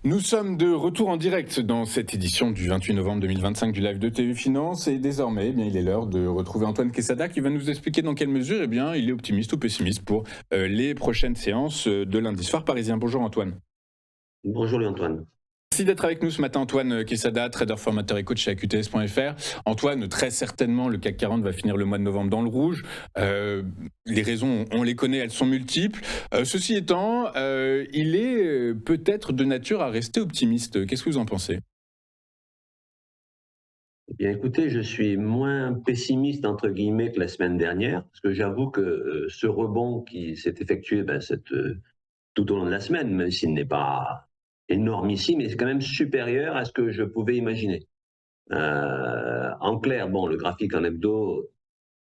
Nous sommes de retour en direct dans cette édition du 28 novembre 2025 du live de TU Finance et désormais, il est l'heure de retrouver Antoine Quesada qui va nous expliquer dans quelle mesure il est optimiste ou pessimiste pour les prochaines séances de lundi soir parisien. Bonjour Antoine. Bonjour Louis-Antoine. Merci d'être avec nous ce matin, Antoine Quesada, trader formateur et coach chez AQTS.fr. Antoine, très certainement, le CAC 40 va finir le mois de novembre dans le rouge. Les raisons, on les connaît, elles sont multiples. Ceci étant, il est peut-être de nature à rester optimiste. Qu'est-ce que vous en pensez ? Eh bien, écoutez, je suis moins pessimiste, entre guillemets, que la semaine dernière, parce que j'avoue que ce rebond qui s'est effectué tout au long de la semaine, même s'il n'est pas énormissime, mais c'est quand même supérieur à ce que je pouvais imaginer. En clair, bon, le graphique en hebdo,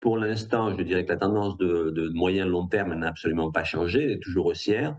pour l'instant, je dirais que la tendance de moyen-long terme n'a absolument pas changé, elle est toujours haussière.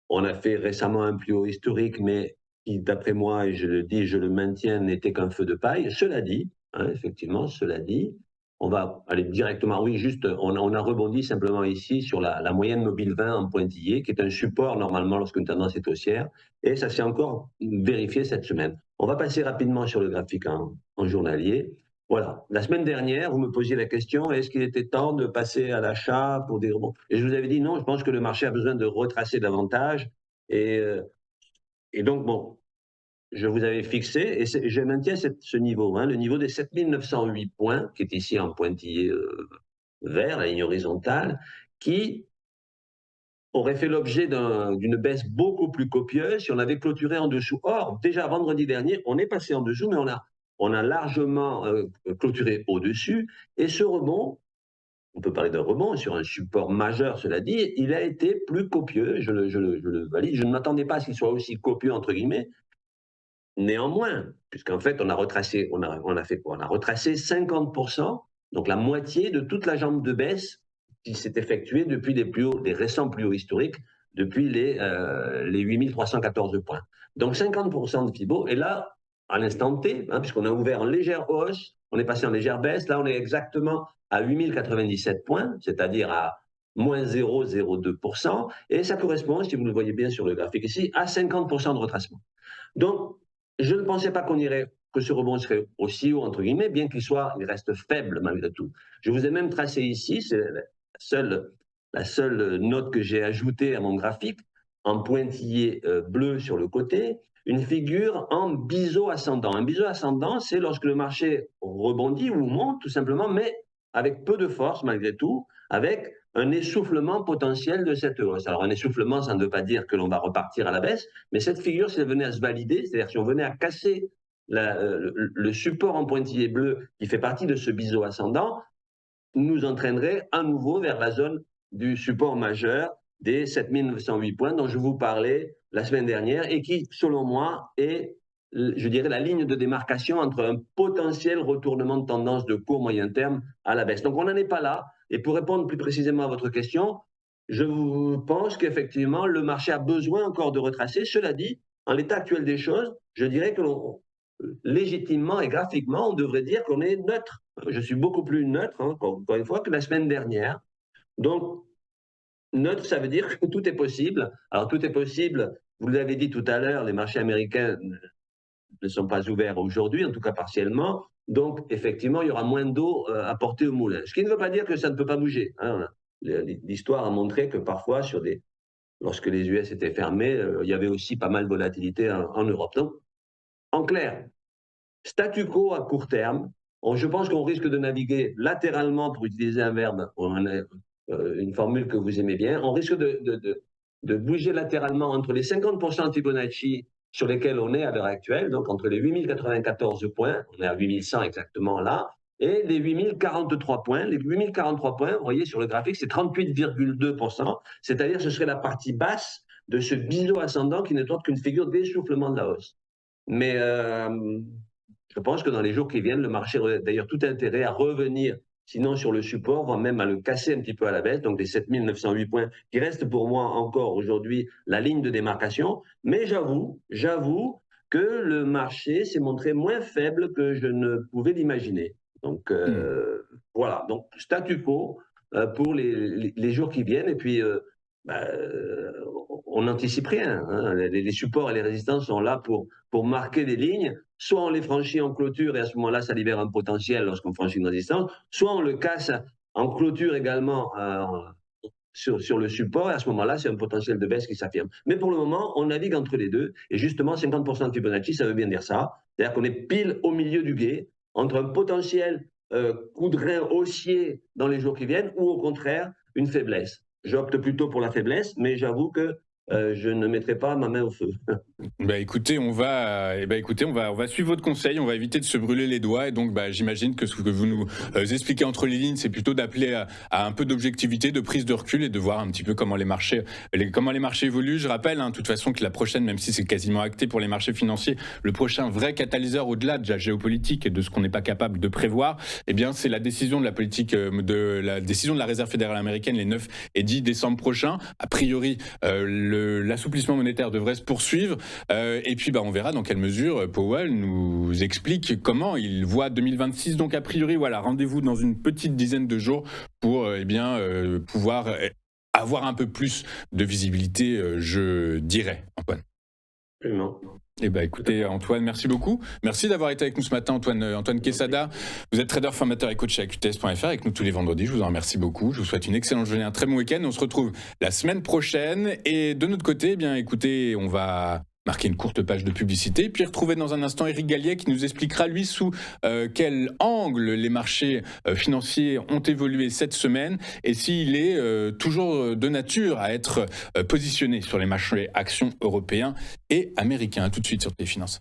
On a fait récemment un plus haut historique, mais qui, d'après moi, et je le dis, je le maintiens, n'était qu'un feu de paille. Cela dit, effectivement, cela dit, on va aller directement, oui, juste, on a rebondi simplement ici sur la moyenne mobile 20 en pointillé, qui est un support normalement lorsqu'une tendance est haussière, et ça s'est encore vérifié cette semaine. On va passer rapidement sur le graphique en journalier. Voilà. La semaine dernière, vous me posiez la question, est-ce qu'il était temps de passer à l'achat pour des rebonds? Et je vous avais dit non, je pense que le marché a besoin de retracer davantage. Et, euh, et donc, bon, je vous avais fixé, et je maintiens ce niveau, le niveau des 7908 points, qui est ici en pointillé vert, la ligne horizontale, qui aurait fait l'objet d'une baisse beaucoup plus copieuse si on avait clôturé en dessous. Or, déjà vendredi dernier, on est passé en dessous, mais on a largement clôturé au-dessus, et ce rebond, on peut parler d'un rebond sur un support majeur, cela dit, il a été plus copieux, je le valide. Je ne m'attendais pas à ce qu'il soit aussi copieux, entre guillemets. Néanmoins, puisqu'en fait, on a retracé, on a fait quoi? On a retracé 50%, donc la moitié de toute la jambe de baisse qui s'est effectuée depuis les récents plus hauts historiques, depuis les 8314 points. Donc 50% de Fibo, et là, à l'instant T, puisqu'on a ouvert en légère hausse, on est passé en légère baisse, là on est exactement à 8097 points, c'est-à-dire à moins 0,02%, et ça correspond, si vous le voyez bien sur le graphique ici, à 50% de retracement. Donc, je ne pensais pas que ce rebond serait aussi haut, entre guillemets, bien il reste faible malgré tout. Je vous ai même tracé ici, c'est la seule note que j'ai ajoutée à mon graphique, en pointillé bleu sur le côté, une figure en biseau ascendant. Un biseau ascendant, c'est lorsque le marché rebondit ou monte, tout simplement, mais avec peu de force malgré tout, avec un essoufflement potentiel de cette hausse. Alors un essoufflement, ça ne veut pas dire que l'on va repartir à la baisse, mais cette figure, si elle venait à se valider, c'est-à-dire si on venait à casser le support en pointillé bleu qui fait partie de ce biseau ascendant, nous entraînerait à nouveau vers la zone du support majeur des 7908 points dont je vous parlais la semaine dernière et qui, selon moi, est, je dirais, la ligne de démarcation entre un potentiel retournement de tendance de court moyen terme à la baisse. Donc on n'en est pas là. Et pour répondre plus précisément à votre question, je pense qu'effectivement, le marché a besoin encore de retracer. Cela dit, en l'état actuel des choses, je dirais que légitimement et graphiquement, on devrait dire qu'on est neutre. Je suis beaucoup plus neutre, encore une fois, que la semaine dernière. Donc, neutre, ça veut dire que tout est possible. Alors, tout est possible, vous l'avez dit tout à l'heure, les marchés américains ne sont pas ouverts aujourd'hui, en tout cas partiellement. Donc, effectivement, il y aura moins d'eau à porter au moulin. Ce qui ne veut pas dire que ça ne peut pas bouger. L'histoire a montré que parfois, lorsque les US étaient fermés, il y avait aussi pas mal de volatilité en Europe. Donc, en clair, statu quo à court terme. Je pense qu'on risque de naviguer latéralement, pour utiliser un verbe, une formule que vous aimez bien. On risque de bouger latéralement entre les 50% de Fibonacci sur lesquels on est à l'heure actuelle, donc entre les 8094 points, on est à 8100 exactement là, et les 8043 points. Les 8043 points, vous voyez sur le graphique, c'est 38,2%, c'est-à-dire ce serait la partie basse de ce biseau ascendant qui n'est autre qu'une figure d'essoufflement de la hausse. Mais je pense que dans les jours qui viennent, le marché aurait d'ailleurs tout intérêt à revenir, sinon sur le support, voire même à le casser un petit peu à la baisse, donc des 7908 points, qui restent pour moi encore aujourd'hui la ligne de démarcation. Mais j'avoue que le marché s'est montré moins faible que je ne pouvais l'imaginer. Donc voilà, donc statu quo pour les jours qui viennent. Et puis on n'anticipe rien, hein. Les supports et les résistances sont là pour marquer des lignes. Soit on les franchit en clôture et à ce moment-là, ça libère un potentiel lorsqu'on franchit une résistance, soit on le casse en clôture également sur le support, et à ce moment-là, c'est un potentiel de baisse qui s'affirme. Mais pour le moment, on navigue entre les deux, et justement, 50% de Fibonacci, ça veut bien dire ça. C'est-à-dire qu'on est pile au milieu du gué, entre un potentiel coup de rein haussier dans les jours qui viennent, ou au contraire, une faiblesse. J'opte plutôt pour la faiblesse, mais j'avoue que je ne mettrai pas ma main au feu. Écoutez, on va suivre votre conseil, on va éviter de se brûler les doigts. Et donc, j'imagine que ce que vous nous expliquez entre les lignes, c'est plutôt d'appeler à un peu d'objectivité, de prise de recul et de voir un petit peu comment les marchés évoluent. Je rappelle, de toute façon, que la prochaine, même si c'est quasiment acté pour les marchés financiers, le prochain vrai catalyseur au-delà de la géopolitique et de ce qu'on n'est pas capable de prévoir, eh bien, c'est la décision de la politique, la décision de la Réserve fédérale américaine les 9 et 10 décembre prochains. A priori, l'assouplissement monétaire devrait se poursuivre. Et puis on verra dans quelle mesure Powell nous explique comment il voit 2026. Donc a priori, voilà, rendez-vous dans une petite dizaine de jours pour pouvoir avoir un peu plus de visibilité, je dirais, Antoine. Absolument. Écoutez, Antoine, merci beaucoup. Merci d'avoir été avec nous ce matin, Antoine Quesada. Vous êtes trader, formateur et coach chez AQTS.fr avec nous tous les vendredis. Je vous en remercie beaucoup. Je vous souhaite une excellente journée, un très bon week-end. On se retrouve la semaine prochaine. Et de notre côté, écoutez, on va marquer une courte page de publicité, puis retrouver dans un instant Éric Galliet qui nous expliquera, lui, sous quel angle les marchés financiers ont évolué cette semaine et s'il est toujours de nature à être positionné sur les marchés actions européens et américains. À tout de suite sur Téléfinance.